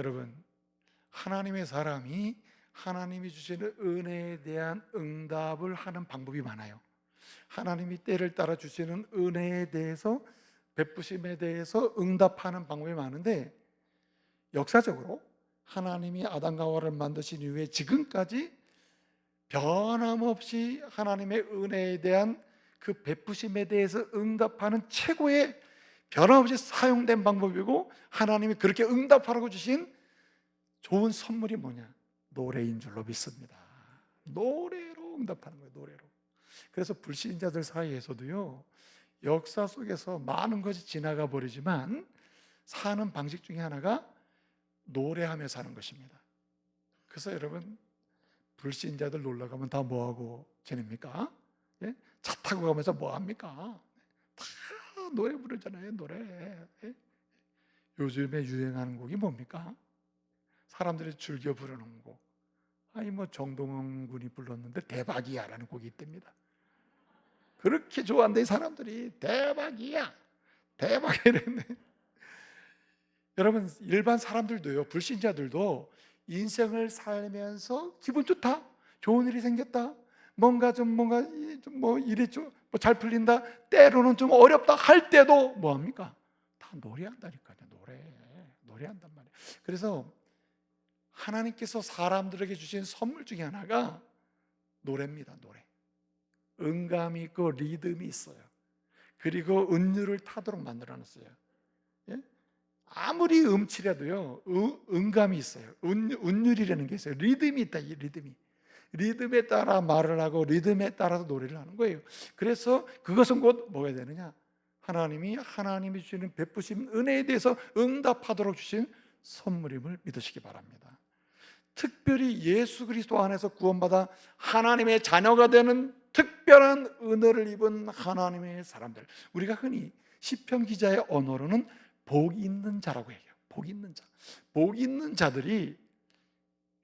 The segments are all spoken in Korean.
여러분, 하나님의 사람이 하나님이 주시는 은혜에 대한 응답을 하는 방법이 많아요. 하나님이 때를 따라 주시는 은혜에 대해서, 베푸심에 대해서 응답하는 방법이 많은데, 역사적으로 하나님이 아담과 하와를 만드신 이후에 지금까지 변함없이 하나님의 은혜에 대한 그 베푸심에 대해서 응답하는 최고의 변함없이 사용된 방법이고, 하나님이 그렇게 응답하라고 주신 좋은 선물이 뭐냐? 노래인 줄로 믿습니다. 노래로 응답하는 거예요. 노래로. 그래서 불신자들 사이에서도요, 역사 속에서 많은 것이 지나가 버리지만 사는 방식 중에 하나가 노래하며 사는 것입니다. 그래서 여러분, 불신자들 놀러 가면 다 뭐하고 지냅니까? 예? 차 타고 가면서 뭐합니까? 다 노래 부르잖아요. 노래. 예? 요즘에 유행하는 곡이 뭡니까? 사람들이 즐겨 부르는 곡. 정동원 군이 불렀는데 대박이야라는 곡이 있답니다. 그렇게 좋아한대 사람들이. 대박이야, 대박이랬네. 여러분, 일반 사람들도요, 불신자들도 인생을 살면서 기분 좋다, 좋은 일이 생겼다, 뭔가 일이 좀 잘 풀린다, 때로는 좀 어렵다 할 때도 뭐합니까? 다 노래한다니까요. 노래한단 말이에요. 그래서 하나님께서 사람들에게 주신 선물 중에 하나가 노래입니다. 노래. 음감이 있고 리듬이 있어요. 그리고 은율을 타도록 만들어놨어요. 예? 아무리 음치라도요, 음감이 있어요. 은율이라는 게 있어요. 리듬이 있다. 이 리듬에 따라 말을 하고 리듬에 따라서 노래를 하는 거예요. 그래서 그것은 곧 뭐가 되느냐? 하나님이 주시는 베푸신 은혜에 대해서 응답하도록 주신 선물임을 믿으시기 바랍니다. 특별히 예수 그리스도 안에서 구원받아 하나님의 자녀가 되는 특별한 은혜를 입은 하나님의 사람들, 우리가 흔히 시편 기자의 언어로는 복 있는 자라고 해요. 복 있는 자. 복 있는 자들이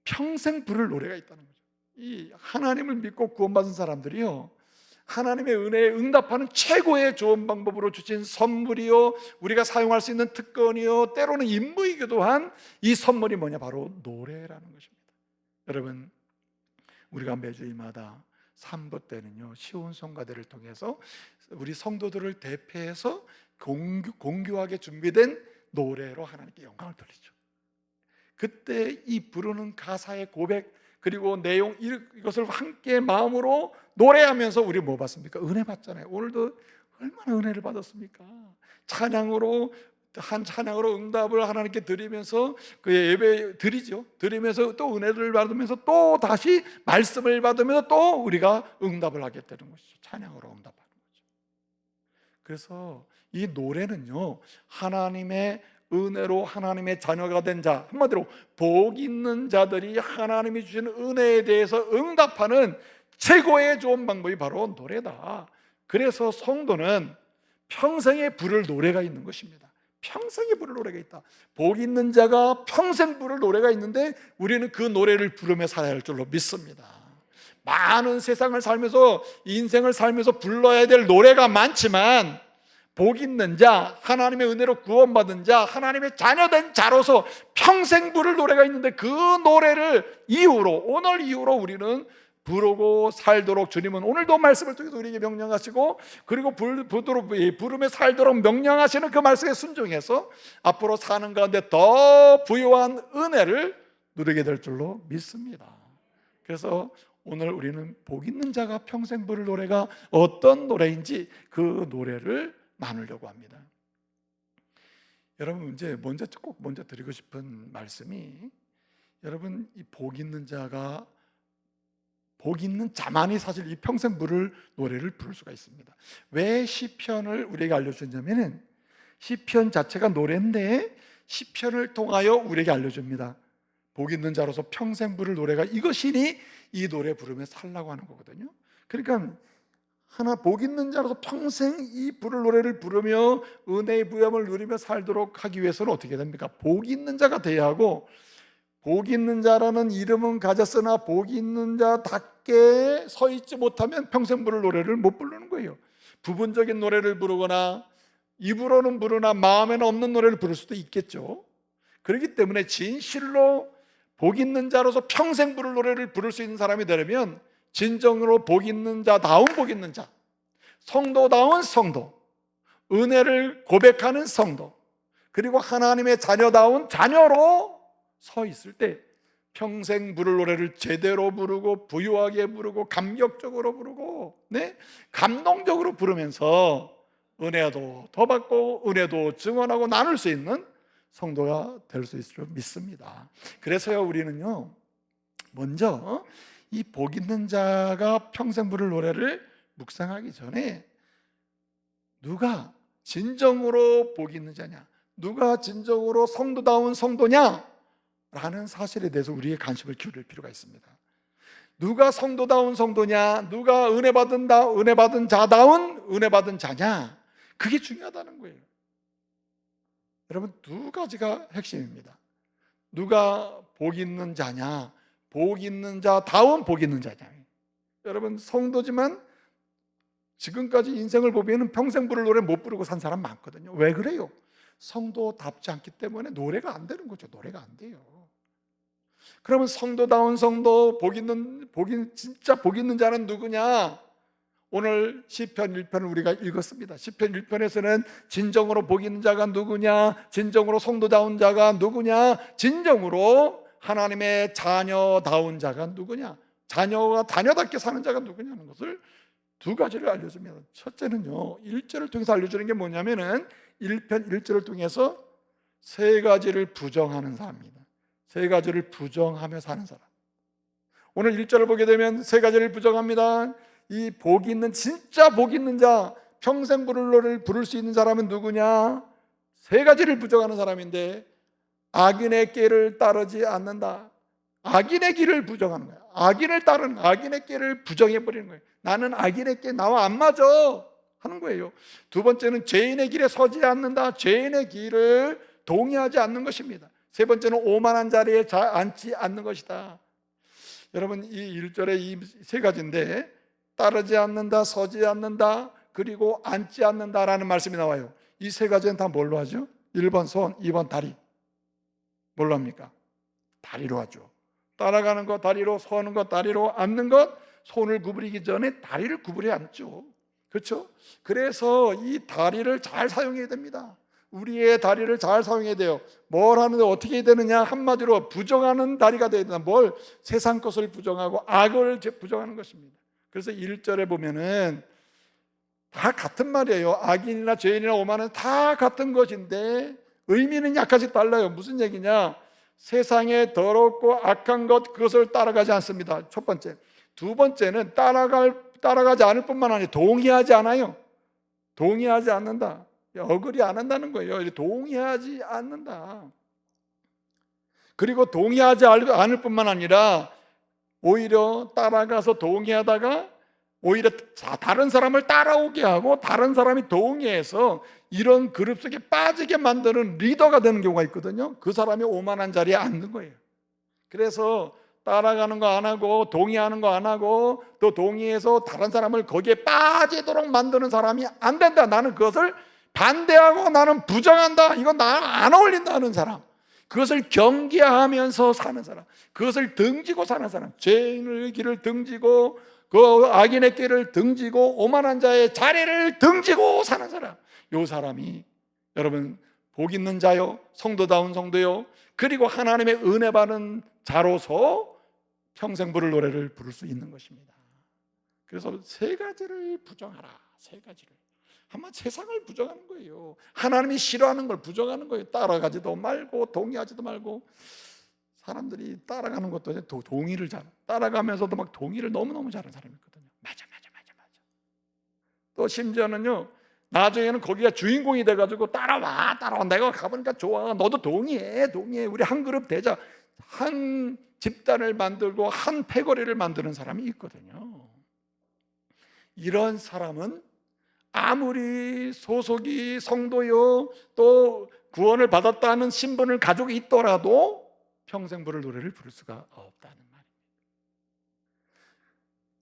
평생 부를 노래가 있다는 거죠. 이 하나님을 믿고 구원받은 사람들이요, 하나님의 은혜에 응답하는 최고의 좋은 방법으로 주신 선물이요, 우리가 사용할 수 있는 특권이요, 때로는 임무이기도 한 이 선물이 뭐냐? 바로 노래라는 것입니다. 여러분, 우리가 매주일마다 3부 때는요, 시온 성가대를 통해서 우리 성도들을 대표해서 공교하게 준비된 노래로 하나님께 영광을 돌리죠. 그때 이 부르는 가사의 고백, 그리고 내용, 이것을 함께 마음으로 노래하면서 우리 뭐 받습니까? 은혜 받잖아요. 오늘도 얼마나 은혜를 받았습니까? 찬양으로 응답을 하나님께 드리면서 그 예배 드리죠. 드리면서 또 은혜를 받으면서 또 다시 말씀을 받으면서 또 우리가 응답을 하게 되는 것이죠. 찬양으로 응답하는 거죠. 그래서 이 노래는요, 하나님의 은혜로 하나님의 자녀가 된 자, 한마디로 복 있는 자들이 하나님이 주시는 은혜에 대해서 응답하는 최고의 좋은 방법이 바로 노래다. 그래서 성도는 평생에 부를 노래가 있는 것입니다. 평생에 부를 노래가 있다. 복 있는 자가 평생 부를 노래가 있는데 우리는 그 노래를 부르며 살아야 할 줄로 믿습니다. 많은 세상을 살면서, 인생을 살면서 불러야 될 노래가 많지만, 복 있는 자, 하나님의 은혜로 구원받은 자, 하나님의 자녀된 자로서 평생 부를 노래가 있는데 그 노래를 오늘 이후로 우리는 부르고 살도록, 주님은 오늘도 말씀을 통해서 우리에게 명령하시고, 그리고 부르며 살도록 명령하시는 그 말씀에 순종해서 앞으로 사는 가운데 더 부유한 은혜를 누리게 될 줄로 믿습니다. 그래서 오늘 우리는 복 있는 자가 평생 부를 노래가 어떤 노래인지 그 노래를 나누려고 합니다. 여러분, 이제 먼저 드리고 싶은 말씀이, 여러분, 이 복 있는 자만이 사실 이 평생 부를 노래를 부를 수가 있습니다. 왜 시편을 우리에게 알려주냐면은, 시편 자체가 노래인데 시편을 통하여 우리에게 알려줍니다. 복 있는 자로서 평생 부를 노래가 이것이니 이 노래 부르며 살라고 하는 거거든요. 그러니까 복 있는 자로서 평생 이 부를 노래를 부르며 은혜의 부여함을 누리며 살도록 하기 위해서는 어떻게 됩니까? 복 있는 자가 돼야 하고, 복 있는 자라는 이름은 가졌으나 복 있는 자답게 서 있지 못하면 평생 부를 노래를 못 부르는 거예요. 부분적인 노래를 부르거나 입으로는 부르나 마음에는 없는 노래를 부를 수도 있겠죠. 그렇기 때문에 진실로 복 있는 자로서 평생 부를 노래를 부를 수 있는 사람이 되려면 진정으로 복 있는 자다운 복 있는 자, 성도다운 성도, 은혜를 고백하는 성도, 그리고 하나님의 자녀다운 자녀로 서 있을 때 평생 부를 노래를 제대로 부르고 부유하게 부르고 감격적으로 부르고, 네? 감동적으로 부르면서 은혜도 더 받고 은혜도 증언하고 나눌 수 있는 성도가 될 수 있을 줄 믿습니다. 그래서요, 우리는요, 먼저 이 복 있는 자가 평생 부를 노래를 묵상하기 전에 누가 진정으로 복 있는 자냐, 누가 진정으로 성도다운 성도냐 라는 사실에 대해서 우리의 관심을 기울일 필요가 있습니다. 누가 성도다운 성도냐, 누가 은혜 받은 자다운 은혜 받은 자냐, 그게 중요하다는 거예요. 여러분, 두 가지가 핵심입니다. 누가 복 있는 자냐, 복 있는 자다운 복 있는 자냐. 여러분, 성도지만 지금까지 인생을 보면 평생 부를 노래 못 부르고 산 사람 많거든요. 왜 그래요? 성도답지 않기 때문에 노래가 안 되는 거죠. 노래가 안 돼요. 그러면 성도다운 성도, 진짜 복 있는 자는 누구냐? 오늘 시편 1편을 우리가 읽었습니다. 시편 1편에서는 진정으로 복 있는 자가 누구냐, 진정으로 성도다운 자가 누구냐, 진정으로 하나님의 자녀다운 자가 누구냐, 자녀답게 사는 자가 누구냐는 것을 두 가지를 알려줍니다. 첫째는요, 1절을 통해서 알려주는 게 뭐냐면은 1편 1절을 통해서 세 가지를 부정하는 사람입니다. 세 가지를 부정하며 사는 사람. 오늘 1절을 보게 되면 세 가지를 부정합니다. 이 복 있는, 진짜 복 있는 자, 평생 부를 노래를 부를 수 있는 사람은 누구냐? 세 가지를 부정하는 사람인데, 악인의 길을 따르지 않는다. 악인의 길을 부정하는 거야. 악인을 따르는, 악인의 길을 부정해버리는 거예요. 나는 악인의 길, 나와 안 맞아 하는 거예요. 두 번째는 죄인의 길에 서지 않는다. 죄인의 길을 동의하지 않는 것입니다. 세 번째는 오만한 자리에 앉지 않는 것이다. 여러분, 이 1절에 이 세 가지인데, 따르지 않는다, 서지 않는다, 그리고 앉지 않는다라는 말씀이 나와요. 이 세 가지는 다 뭘로 하죠? 1번 손, 2번 다리. 뭘로 합니까? 다리로 하죠. 따라가는 것 다리로, 서는 것 다리로, 앉는 것 손을 구부리기 전에 다리를 구부려 앉죠. 그렇죠? 그래서 이 다리를 잘 사용해야 됩니다. 우리의 다리를 잘 사용해야 돼요. 뭘 하는데 어떻게 해야 되느냐? 한마디로 부정하는 다리가 돼야 된다. 뭘? 세상 것을 부정하고 악을 부정하는 것입니다. 그래서 1절에 보면은 다 같은 말이에요. 악인이나 죄인이나 오만은 다 같은 것인데 의미는 약간씩 달라요. 무슨 얘기냐? 세상에 더럽고 악한 것, 그것을 따라가지 않습니다. 첫 번째. 두 번째는 따라가지 않을 뿐만 아니라 동의하지 않아요. 동의하지 않는다. 어그리 안 한다는 거예요. 동의하지 않는다. 그리고 동의하지 않을 뿐만 아니라 오히려 따라가서 동의하다가 오히려 다른 사람을 따라오게 하고 다른 사람이 동의해서 이런 그룹 속에 빠지게 만드는 리더가 되는 경우가 있거든요. 그 사람이 오만한 자리에 앉는 거예요. 그래서 따라가는 거 안 하고 동의하는 거 안 하고 또 동의해서 다른 사람을 거기에 빠지도록 만드는 사람이 안 된다. 나는 그것을 반대하고 나는 부정한다. 이건 나랑 안 어울린다 하는 사람, 그것을 경계하면서 사는 사람, 그것을 등지고 사는 사람, 죄인의 길을 등지고 그 악인의 길을 등지고 오만한 자의 자리를 등지고 사는 사람, 이 사람이 여러분 복 있는 자요, 성도다운 성도요, 그리고 하나님의 은혜 받은 자로서 평생 부를 노래를 부를 수 있는 것입니다. 그래서 세 가지를 부정하라. 세 가지를. 한번 세상을 부정하는 거예요. 하나님이 싫어하는 걸 부정하는 거예요. 따라가지도 말고 동의하지도 말고. 사람들이 따라가는 것도 동의를 잘, 따라가면서도 막 동의를 너무너무 잘하는 사람이 있거든요. 맞아. 또 심지어는요, 나중에는 거기가 주인공이 돼가지고 따라와 내가 가보니까 좋아, 너도 동의해 우리 한 그룹 되자, 한 집단을 만들고 한 패거리를 만드는 사람이 있거든요. 이런 사람은 아무리 소속이 성도요 또 구원을 받았다는 신분을 가지고 있더라도 평생 부를 노래를 부를 수가 없다는 말입니다.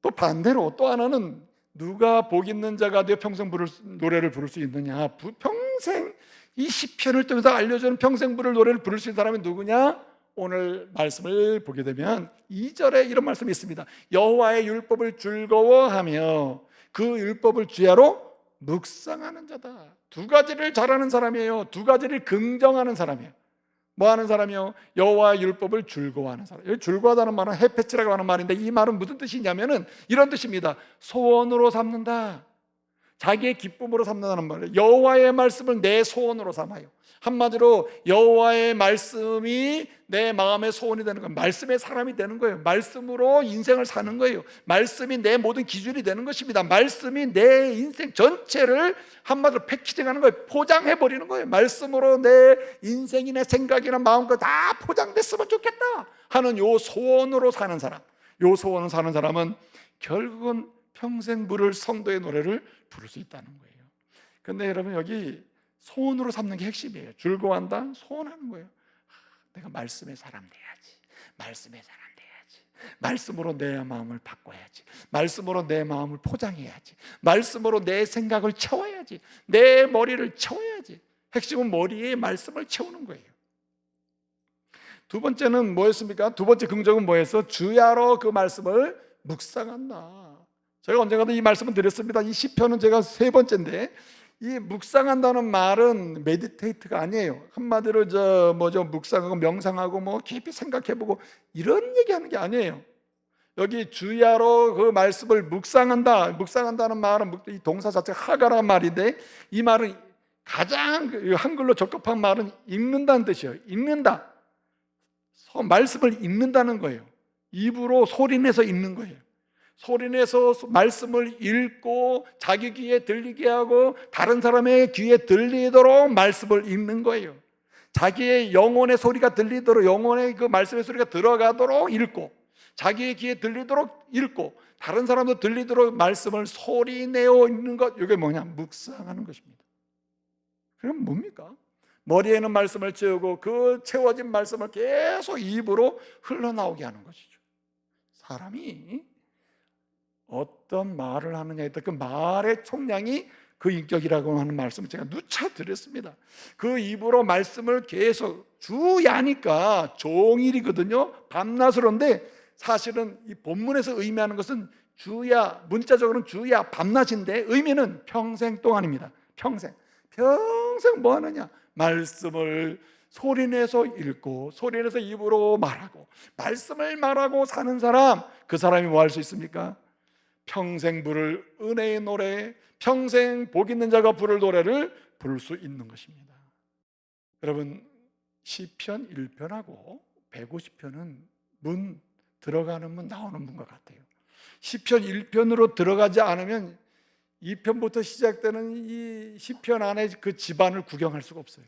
또 반대로 또 하나는 누가 복 있는 자가 되어 평생 부를 노래를 부를 수 있느냐? 평생 이 시편을 통해서 알려주는 평생 부를 노래를 부를 수 있는 사람이 누구냐? 오늘 말씀을 보게 되면 2절에 이런 말씀이 있습니다. 여호와의 율법을 즐거워하며 그 율법을 주야로 묵상하는 자다. 두 가지를 잘하는 사람이에요. 두 가지를 긍정하는 사람이에요. 뭐 하는 사람이요? 여호와의 율법을 즐거워하는 사람. 여기 즐거워하다는 말은 헤페츠라고 하는 말인데, 이 말은 무슨 뜻이냐면은 이런 뜻입니다. 소원으로 삼는다. 자기의 기쁨으로 삼는다는 말이에요. 여호와의 말씀을 내 소원으로 삼아요. 한마디로 여호와의 말씀이 내 마음의 소원이 되는 거예요. 말씀의 사람이 되는 거예요. 말씀으로 인생을 사는 거예요. 말씀이 내 모든 기준이 되는 것입니다. 말씀이 내 인생 전체를 한마디로 패키징하는 거예요. 포장해버리는 거예요. 말씀으로 내 인생이, 내 생각이나 마음과 다 포장됐으면 좋겠다 하는 요 소원으로 사는 사람, 요 소원을 사는 사람은 결국은 평생 부를 성도의 노래를 부를 수 있다는 거예요. 근데 여러분, 여기 소원으로 삼는 게 핵심이에요. 즐거워한다? 소원하는 거예요. 내가 말씀의 사람 돼야지. 말씀의 사람 돼야지. 말씀으로 내 마음을 바꿔야지. 말씀으로 내 마음을 포장해야지. 말씀으로 내 생각을 채워야지. 내 머리를 채워야지. 핵심은 머리에 말씀을 채우는 거예요. 두 번째는 뭐였습니까? 두 번째 긍정은 뭐였어? 주야로 그 말씀을 묵상한다. 제가 언젠가도 이 말씀을 드렸습니다. 이 시편은 제가 세 번째인데, 이 묵상한다는 말은 메디테이트가 아니에요. 한마디로 묵상하고 명상하고 뭐 깊이 생각해보고 이런 얘기하는 게 아니에요. 여기 주야로 그 말씀을 묵상한다. 묵상한다는 말은 이 동사 자체가 하가라는 말인데, 이 말은 가장 한글로 적합한 말은 읽는다는 뜻이에요. 읽는다. 말씀을 읽는다는 거예요. 입으로 소리내서 읽는 거예요. 소리내서 말씀을 읽고 자기 귀에 들리게 하고 다른 사람의 귀에 들리도록 말씀을 읽는 거예요. 자기의 영혼의 소리가 들리도록, 영혼의 그 말씀의 소리가 들어가도록 읽고, 자기의 귀에 들리도록 읽고, 다른 사람도 들리도록 말씀을 소리내어 읽는 것, 이게 뭐냐? 묵상하는 것입니다. 그럼 뭡니까? 머리에는 말씀을 채우고 그 채워진 말씀을 계속 입으로 흘러나오게 하는 것이죠. 사람이 어떤 말을 하느냐에 따라 그 말의 총량이 그 인격이라고 하는 말씀을 제가 누차 드렸습니다. 그 입으로 말씀을 계속, 주야니까 종일이거든요. 밤낮으로인데 사실은 이 본문에서 의미하는 것은 주야, 문자적으로는 주야, 밤낮인데 의미는 평생 동안입니다. 평생 뭐 하느냐? 말씀을 소리내서 읽고 소리내서 입으로 말하고, 말씀을 말하고 사는 사람, 그 사람이 뭐 할 수 있습니까? 평생 부를 은혜의 노래, 평생 복 있는 자가 부를 노래를 부를 수 있는 것입니다. 여러분, 시편 1편하고 150편은 문 들어가는 문 나오는 문과 같아요. 시편 1편으로 들어가지 않으면 2편부터 시작되는 이 시편 안에 그 집안을 구경할 수가 없어요.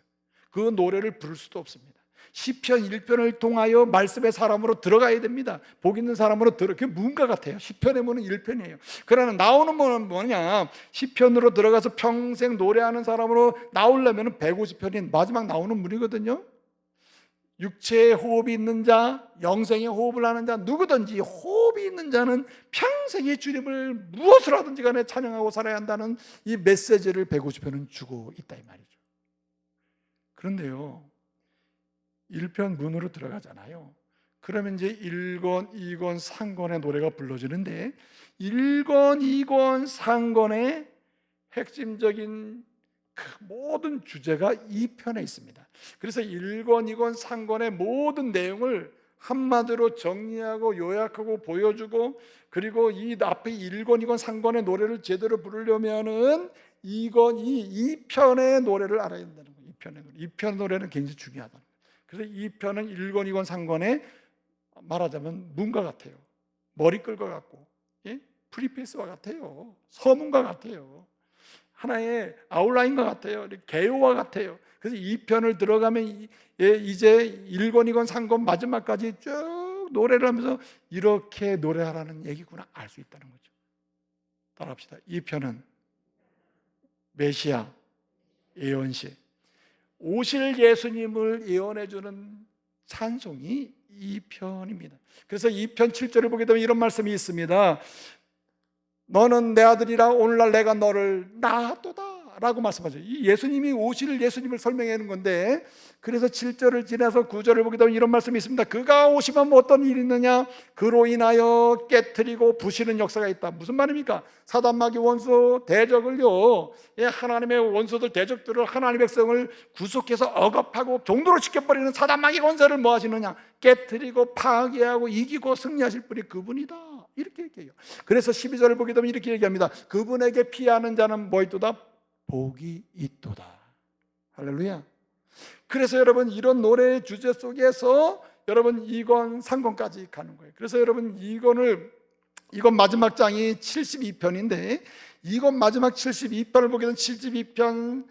그 노래를 부를 수도 없습니다. 시편 1편을 통하여 말씀의 사람으로 들어가야 됩니다. 복 있는 사람으로 그게 문과 같아요. 시편의 문은 1편이에요. 그러나 나오는 문은 뭐냐? 시편으로 들어가서 평생 노래하는 사람으로 나오려면 150편이 마지막 나오는 문이거든요. 육체의 호흡이 있는 자, 영생의 호흡을 하는 자, 누구든지 호흡이 있는 자는 평생의 주님을 무엇을 하든지 간에 찬양하고 살아야 한다는 이 메시지를 150편은 주고 있다 이 말이죠. 그런데요, 1편 문으로 들어가잖아요. 그러면 이제 1권, 2권, 3권의 노래가 불러지는데, 1권, 2권, 3권의 핵심적인 그 모든 주제가 2편에 있습니다. 그래서 1권, 2권, 3권의 모든 내용을 한마디로 정리하고 요약하고 보여주고, 그리고 이 앞에 1권, 2권, 3권의 노래를 제대로 부르려면은 2편의 노래를 알아야 된다는 거예요. 2편 노래는 굉장히 중요하다. 그래서 2편은 1권, 2권, 3권에 말하자면 문과 같아요. 머리 끌과 같고, 예? 프리페이스와 같아요. 서문과 같아요. 하나의 아웃라인과 같아요. 개요와 같아요. 그래서 2편을 들어가면 이제 1권, 2권, 3권 마지막까지 쭉 노래를 하면서 이렇게 노래하라는 얘기구나 알 수 있다는 거죠. 따라합시다. 2편은 메시아 예언시, 오실 예수님을 예언해주는 찬송이 2편입니다. 그래서 2편 7절을 보게 되면 이런 말씀이 있습니다. 너는 내 아들이라 오늘날 내가 너를 낳았도다. 라고 말씀하죠. 이 예수님이 오실 예수님을 설명하는 건데, 그래서 7절을 지나서 9절을 보게 되면 이런 말씀이 있습니다. 그가 오시면 뭐 어떤 일이 있느냐? 그로 인하여 깨트리고 부시는 역사가 있다. 무슨 말입니까? 사단마귀 원수 대적을요, 하나님의 원수들 대적들을, 하나님의 백성을 구속해서 억압하고 종도로 지켜버리는 사단마귀 원수를 뭐 하시느냐? 깨트리고 파괴하고 이기고 승리하실 분이 그분이다, 이렇게 얘기해요. 그래서 12절을 보게 되면 이렇게 얘기합니다. 그분에게 피하는 자는 뭐 있도다? 복이 있도다. 할렐루야. 그래서 여러분, 이런 노래의 주제 속에서 여러분 2권 3권까지 가는 거예요. 그래서 여러분 이건 마지막 장이 72편인데, 이건 마지막 72편을 보게 되면 72편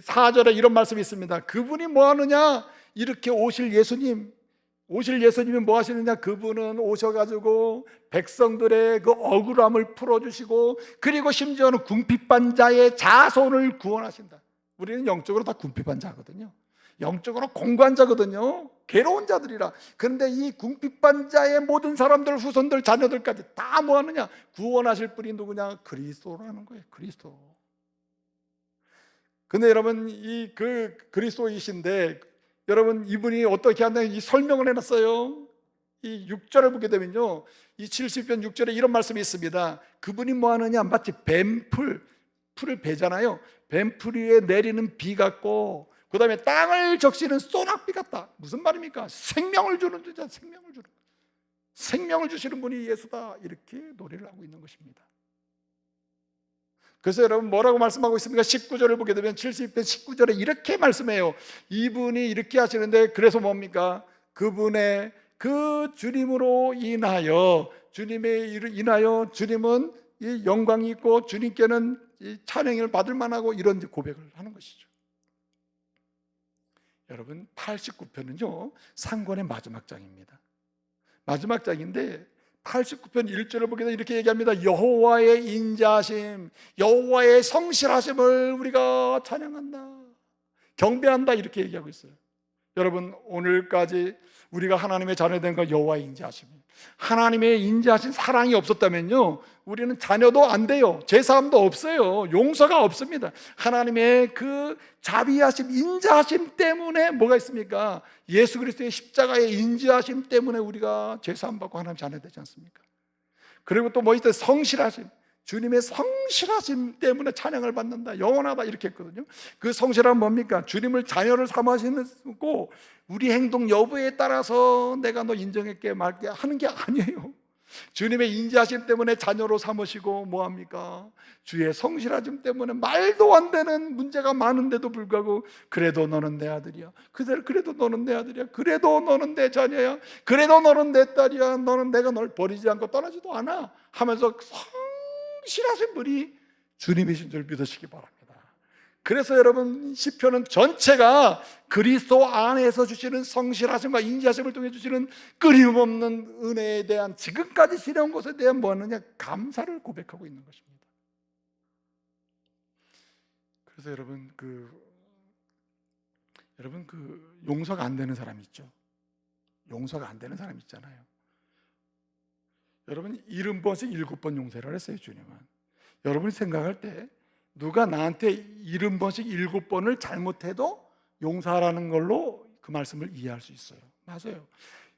4절에 이런 말씀이 있습니다. 그분이 뭐 하느냐? 이렇게 오실 예수님이 뭐 하시느냐? 그분은 오셔가지고 백성들의 그 억울함을 풀어주시고, 그리고 심지어는 궁핍한 자의 자손을 구원하신다. 우리는 영적으로 다 궁핍한 자거든요. 영적으로 공고한 자거든요. 괴로운 자들이라. 그런데 이 궁핍한 자의 모든 사람들, 후손들, 자녀들까지 다 뭐 하느냐? 구원하실 분이 누구냐? 그리스도라는 거예요. 그리스도. 근데 여러분, 그 그리스도이신데, 여러분 이분이 어떻게 한다는 이 설명을 해놨어요. 이 6절을 보게 되면요, 이 70편 6절에 이런 말씀이 있습니다. 그분이 뭐 하느냐? 마치 풀을 베잖아요. 뱀풀 위에 내리는 비 같고, 그 다음에 땅을 적시는 소낙비 같다. 무슨 말입니까? 생명을 주는 주자, 생명을 주시는 분이 예수다, 이렇게 노래를 하고 있는 것입니다. 그래서 여러분 뭐라고 말씀하고 있습니까? 19절을 보게 되면 70편 19절에 이렇게 말씀해요. 이분이 이렇게 하시는데, 그래서 뭡니까? 그분의 그 주님으로 인하여, 주님은 이 영광이 있고 주님께는 이 찬양을 받을 만하고, 이런 고백을 하는 것이죠. 여러분 89편은요 상권의 마지막 장입니다. 마지막 장인데 89편 1절을 보게 되면 이렇게 얘기합니다. 여호와의 인자하심, 여호와의 성실하심을 우리가 찬양한다, 경배한다, 이렇게 얘기하고 있어요. 여러분 오늘까지 우리가 하나님의 자녀된 건 여호와의 인자하심이에요. 하나님의 인자하신 사랑이 없었다면요 우리는 자녀도 안 돼요. 제사함도 없어요. 용서가 없습니다. 하나님의 그 자비하심, 인자하심 때문에 뭐가 있습니까? 예수 그리스도의 십자가의 인자하심 때문에 우리가 제사함 받고 하나님 자녀 되지 않습니까? 그리고 또 뭐 있어요? 성실하심, 주님의 성실하심 때문에 찬양을 받는다, 영원하다, 이렇게 했거든요. 그 성실함은 뭡니까? 주님을 자녀를 삼으시고 우리 행동 여부에 따라서 내가 너 인정할게 말게 하는 게 아니에요. 주님의 인자하심 때문에 자녀로 삼으시고 뭐합니까? 주의 성실하심 때문에 말도 안 되는 문제가 많은데도 불구하고 그래도 너는 내 아들이야, 그래도 너는 내 아들이야, 그래도 너는 내 자녀야, 그래도 너는 내 딸이야, 너는 내가 널 버리지 않고 떠나지도 않아 하면서 성실하신 분이 주님이신 줄 믿으시기 바랍니다. 그래서 여러분 시편은 전체가 그리스도 안에서 주시는 성실하심과 인자하심을 통해 주시는 끊임없는 은혜에 대한, 지금까지 지내온 것에 대한 뭐 하느냐? 감사를 고백하고 있는 것입니다. 그래서 여러분 용서가 안 되는 사람 있죠. 용서가 안 되는 사람 있잖아요. 여러분 70번씩 7번 용서를 했어요, 주님은. 여러분이 생각할 때 누가 나한테 70번씩 7번을 잘못해도 용서하라는 걸로 그 말씀을 이해할 수 있어요. 맞아요.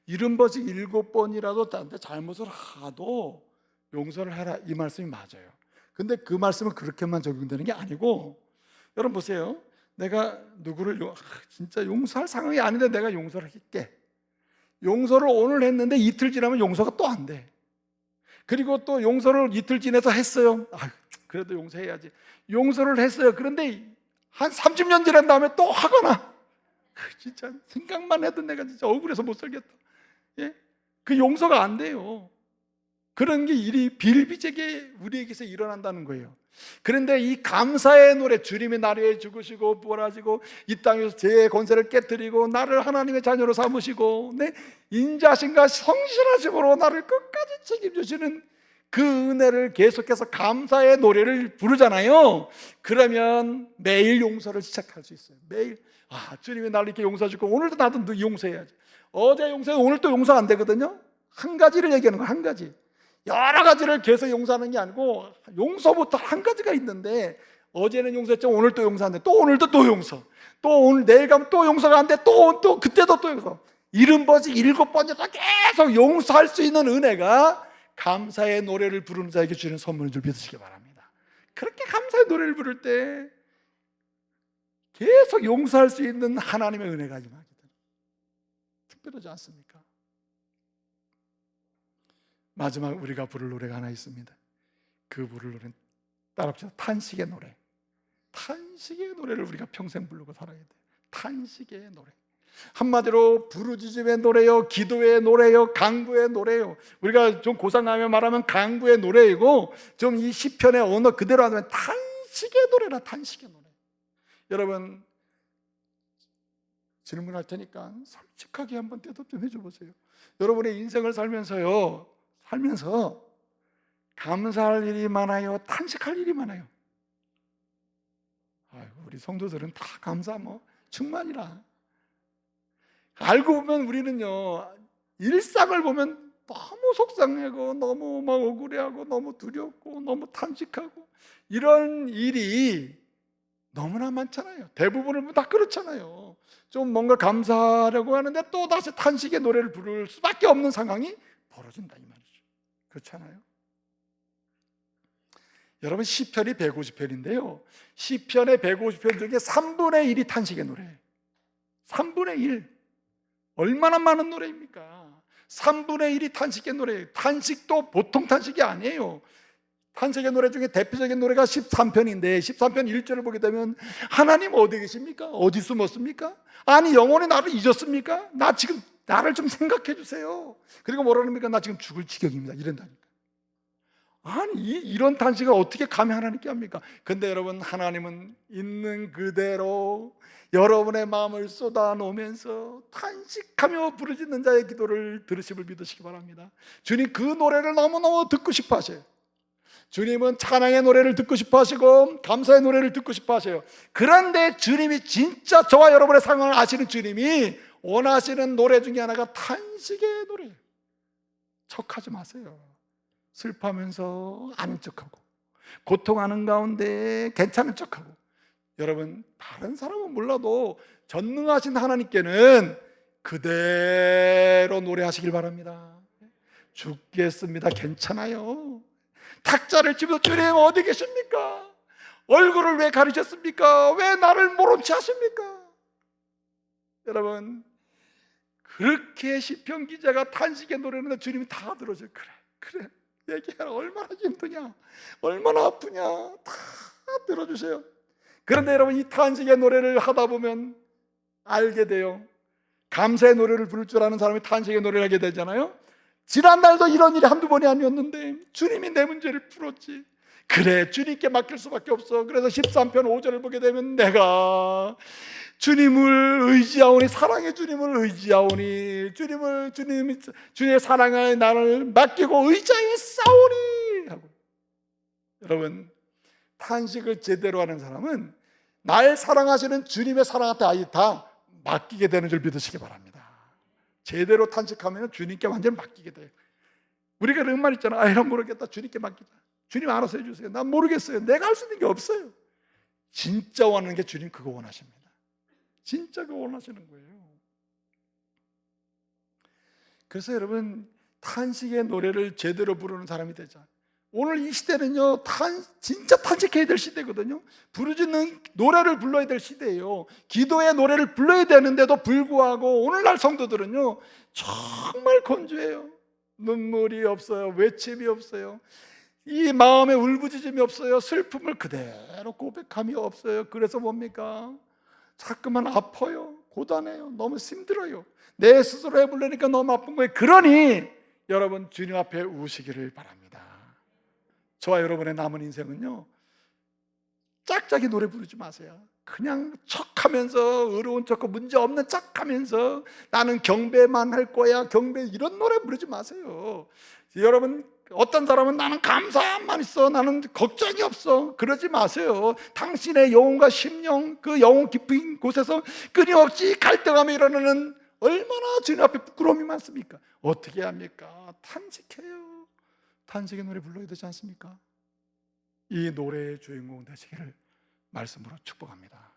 70번씩 7번이라도 나한테 잘못을 하도 용서를 해라, 이 말씀이 맞아요. 근데 그 말씀은 그렇게만 적용되는 게 아니고, 여러분 보세요. 내가 누구를 진짜 용서할 상황이 아닌데 내가 용서를 할게. 용서를 오늘 했는데 이틀 지나면 용서가 또 안 돼. 그리고 또 용서를 이틀 지나서 했어요. 그래도 용서해야지. 용서를 했어요. 그런데 한 30년 지난 다음에 또 화가 나. 진짜 생각만 해도 내가 진짜 억울해서 못 살겠다. 예? 그 용서가 안 돼요. 그런 게 일이 비일비재하게 우리에게서 일어난다는 거예요. 그런데 이 감사의 노래, 주님이 나를 위해 죽으시고 부활하시고 이 땅에서 제 권세를 깨뜨리고 나를 하나님의 자녀로 삼으시고 내 인자하심과 성실하심으로 나를 끝까지 책임주시는 그 은혜를 계속해서 감사의 노래를 부르잖아요. 그러면 매일 용서를 시작할 수 있어요. 매일 주님이 나를 이렇게 용서해 주고 오늘도 나도 용서해야지. 어제 용서해 오늘 또 용서 안 되거든요. 한 가지를 얘기하는 거예요. 한 가지. 여러 가지를 계속 용서하는 게 아니고 용서부터 한 가지가 있는데 어제는 용서했지만 오늘 또 용서 안 돼. 또 오늘도 또 용서. 또 오늘 내일 가면 또 용서가 안 돼. 또 그때도 또 용서. 70번씩 7번이나 계속 용서할 수 있는 은혜가 감사의 노래를 부르는 자에게 주는 선물인 줄 믿으시기 바랍니다. 그렇게 감사의 노래를 부를 때 계속 용서할 수 있는 하나님의 은혜가 임하게 됩니다. 특별하지 않습니까? 마지막 우리가 부를 노래가 하나 있습니다. 그 부를 노래는 따라합시다. 탄식의 노래. 탄식의 노래를 우리가 평생 부르고 살아야 돼요. 탄식의 노래. 한마디로 부르짖음의 노래요, 기도의 노래요, 간구의 노래요. 우리가 좀 고상하며 말하면 간구의 노래이고, 좀 이 시편의 언어 그대로 하면 탄식의 노래라. 탄식의 노래. 여러분, 질문할 테니까 솔직하게 한번 대답 좀 해줘 보세요. 여러분의 인생을 살면서 감사할 일이 많아요, 탄식할 일이 많아요? 우리 성도들은 다 감사 충만이라. 알고 보면 우리는요, 일상을 보면 너무 속상하고 너무 억울해하고 너무 두렵고 너무 탄식하고 이런 일이 너무나 많잖아요. 대부분을 다 그렇잖아요. 좀 뭔가 감사하려고 하는데 또 다시 탄식의 노래를 부를 수밖에 없는 상황이 벌어진다 이 말이죠. 그렇잖아요. 여러분, 시편이 150편인데요 시편의 150편 중에 3분의 1이 탄식의 노래예요. 3분의 1. 얼마나 많은 노래입니까? 3분의 1이 탄식의 노래예요. 탄식도 보통 탄식이 아니에요. 탄식의 노래 중에 대표적인 노래가 13편인데 13편 1절을 보게 되면 하나님 어디 계십니까? 어디 숨었습니까? 아니 영원히 나를 잊었습니까? 나를 좀 생각해 주세요. 그리고 뭐라 합니까? 나 지금 죽을 지경입니다. 이런다니까. 아니 이런 탄식을 어떻게 감히 하나님께 합니까? 근데 여러분, 하나님은 있는 그대로 여러분의 마음을 쏟아놓으면서 탄식하며 부르짖는 자의 기도를 들으심을 믿으시기 바랍니다. 주님 그 노래를 너무너무 듣고 싶어 하세요. 주님은 찬양의 노래를 듣고 싶어 하시고 감사의 노래를 듣고 싶어 하세요. 그런데 주님이 진짜 저와 여러분의 상황을 아시는 주님이 원하시는 노래 중에 하나가 탄식의 노래예요. 척하지 마세요. 슬퍼하면서 아는 척하고 고통하는 가운데 괜찮은 척하고. 여러분, 다른 사람은 몰라도 전능하신 하나님께는 그대로 노래하시길 바랍니다. 죽겠습니다. 괜찮아요. 탁자를 치면서 주님 어디 계십니까? 얼굴을 왜 가리셨습니까? 왜 나를 모른 채 하십니까? 여러분, 그렇게 시편 기자가 탄식의 노래는 주님이 다 들어줘요. 그래 얘기해라. 얼마나 힘드냐, 얼마나 아프냐 다 들어주세요. 그런데 여러분, 이 탄식의 노래를 하다 보면 알게 돼요. 감사의 노래를 부를 줄 아는 사람이 탄식의 노래를 하게 되잖아요. 지난날도 이런 일이 한두 번이 아니었는데 주님이 내 문제를 풀었지. 그래, 주님께 맡길 수밖에 없어. 그래서 13편 5절을 보게 되면 내가 주님을 의지하오니, 사랑의 주님을 의지하오니, 주님의 사랑에 나를 맡기고 의지하여 싸우니 하고. 여러분, 탄식을 제대로 하는 사람은 날 사랑하시는 주님의 사랑한테 아예 다 맡기게 되는 줄 믿으시기 바랍니다. 제대로 탄식하면 주님께 완전히 맡기게 돼요. 우리가 그런 말 있잖아. 이런 모르겠다. 주님께 맡기자. 주님 알아서 해주세요. 난 모르겠어요. 내가 할 수 있는 게 없어요. 진짜 원하는 게 주님 그거 원하십니다. 진짜 그거 원하시는 거예요. 그래서 여러분, 탄식의 노래를 제대로 부르는 사람이 되자. 오늘 이 시대는요, 진짜 탄식해야 될 시대거든요. 부르짖는 노래를 불러야 될 시대예요. 기도의 노래를 불러야 되는데도 불구하고 오늘날 성도들은요, 정말 건조해요. 눈물이 없어요. 외침이 없어요. 이 마음에 울부짖음이 없어요. 슬픔을 그대로 고백함이 없어요. 그래서 뭡니까? 자꾸만 아파요. 고단해요. 너무 힘들어요. 내 스스로 해보려니까 너무 아픈 거예요. 그러니 여러분, 주님 앞에 우시기를 바랍니다. 저와 여러분의 남은 인생은요, 짝짝이 노래 부르지 마세요. 그냥 척하면서, 의로운 척하고 문제 없는 척하면서 나는 경배만 할 거야, 경배, 이런 노래 부르지 마세요. 여러분, 어떤 사람은 나는 감사만 있어, 나는 걱정이 없어, 그러지 마세요. 당신의 영혼과 심령, 그 영혼 깊은 곳에서 끊임없이 갈등하며 일어나는 얼마나 주님 앞에 부끄러움이 많습니까? 어떻게 합니까? 탄식해요. 탄식의 노래 불러야 되지 않습니까? 이 노래의 주인공 되시기를 말씀으로 축복합니다.